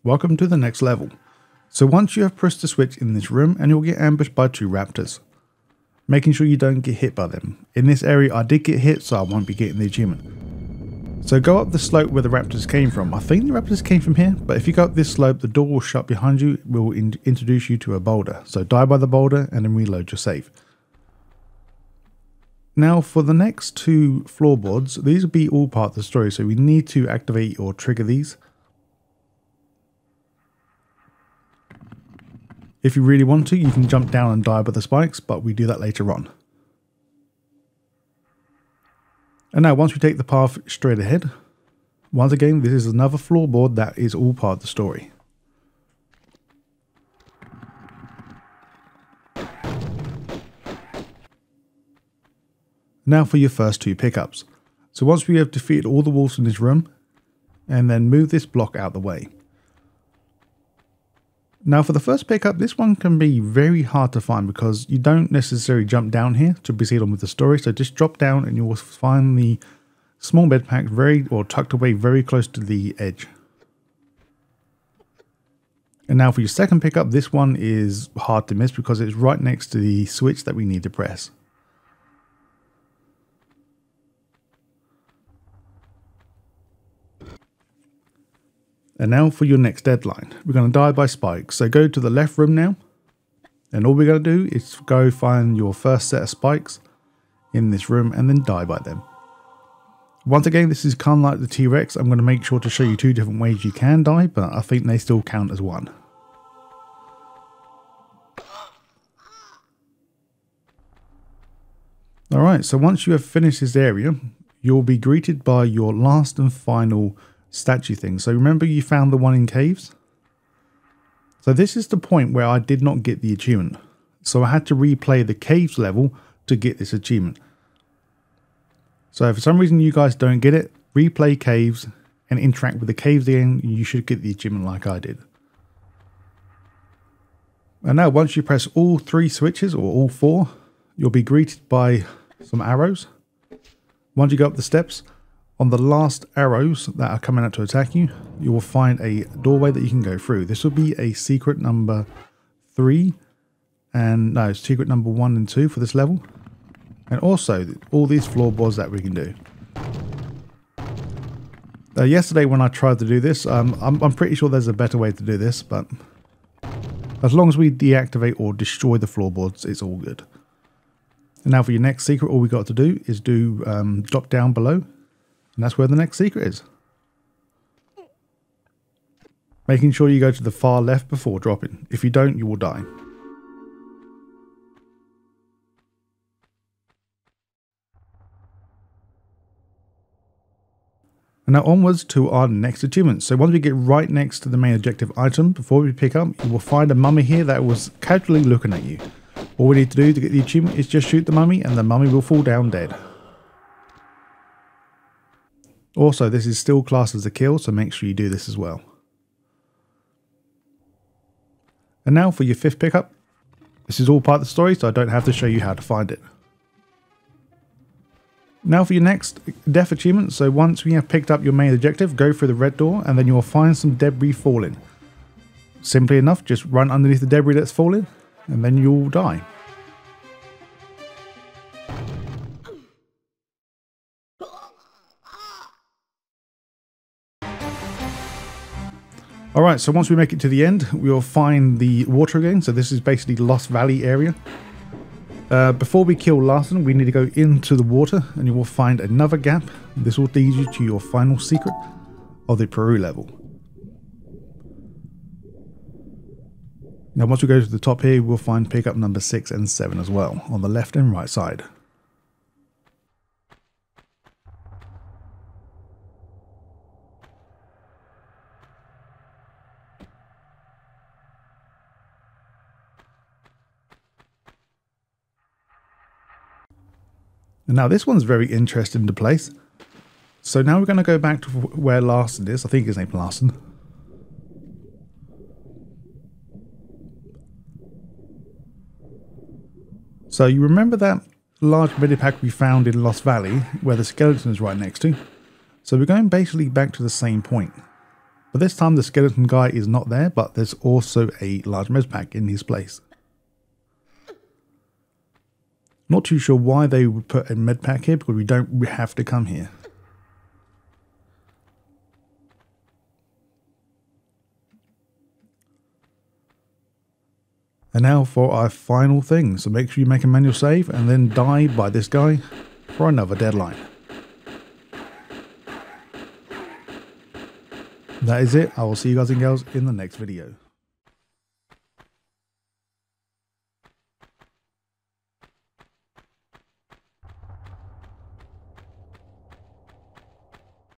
Welcome to the next level. So once you have pressed the switch in this room and you'll get ambushed by two raptors. Making sure you don't get hit by them. In this area I did get hit, so I won't be getting the achievement. So go up the slope where the raptors came from. I think the raptors came from here, but if you go up this slope the door will shut behind you. It will introduce you to a boulder. So die by the boulder and then reload your save. Now for the next two floorboards, these will be all part of the story, so we need to activate or trigger these. If you really want to, you can jump down and die by the spikes, but we do that later on. And now once we take the path straight ahead, once again this is another floorboard that is all part of the story. Now for your first two pickups. So once we have defeated all the wolves in this room, and then move this block out the way. Now for the first pickup, this one can be very hard to find because you don't necessarily jump down here to proceed on with the story. So just drop down and you will find the small bed pack tucked away very close to the edge. And now for your second pickup, this one is hard to miss because it's right next to the switch that we need to press. And now for your next deadline. We're going to die by spikes. So go to the left room now. And all we're going to do is go find your first set of spikes in this room and then die by them. Once again, this is kind of like the T-Rex. I'm going to make sure to show you two different ways you can die, but I think they still count as one. Alright, so once you have finished this area, you'll be greeted by your last and final statue thing. So remember you found the one in caves? So this is the point where I did not get the achievement. So I had to replay the caves level to get this achievement. So if for some reason you guys don't get it, replay caves and interact with the caves again, you should get the achievement like I did. And now once you press all three switches or all four, you'll be greeted by some arrows. Once you go up the steps, on the last arrows that are coming out to attack you, you will find a doorway that you can go through. This will be a secret number 3, and no, secret number 1 and 2 for this level. And also all these floorboards that we can do. Yesterday when I tried to do this, I'm pretty sure there's a better way to do this, but as long as we deactivate or destroy the floorboards, it's all good. And now for your next secret, all we got to do is drop down below. And that's where the next secret is. Making sure you go to the far left before dropping. If you don't, you will die. And now onwards to our next achievement. So once we get right next to the main objective item, before we pick up, you will find a mummy here that was casually looking at you. All we need to do to get the achievement is just shoot the mummy and the mummy will fall down dead. Also, this is still classed as a kill, so make sure you do this as well. And now for your fifth pickup. This is all part of the story, so I don't have to show you how to find it. Now for your next death achievement. So once we have picked up your main objective, go through the red door and then you will find some debris falling. Simply enough, just run underneath the debris that's falling and then you'll die. Alright, so once we make it to the end, we'll find the water again. So this is basically the Lost Valley area. Before we kill Larson, we need to go into the water and you will find another gap. This will lead you to your final secret of the Peru level. Now once we go to the top here, we'll find pickup number 6 and 7 as well, on the left and right side. And now this one's very interesting to place. So now we're going to go back to where Larson is. I think his name's Larson. So you remember that large medipack we found in Lost Valley, where the skeleton is right next to? So we're going basically back to the same point. But this time the skeleton guy is not there, but there's also a large med pack in his place. Not too sure why they would put a med pack here, because we don't have to come here. And now for our final thing. So make sure you make a manual save and then die by this guy for another deadline. That is it. I will see you guys and girls in the next video.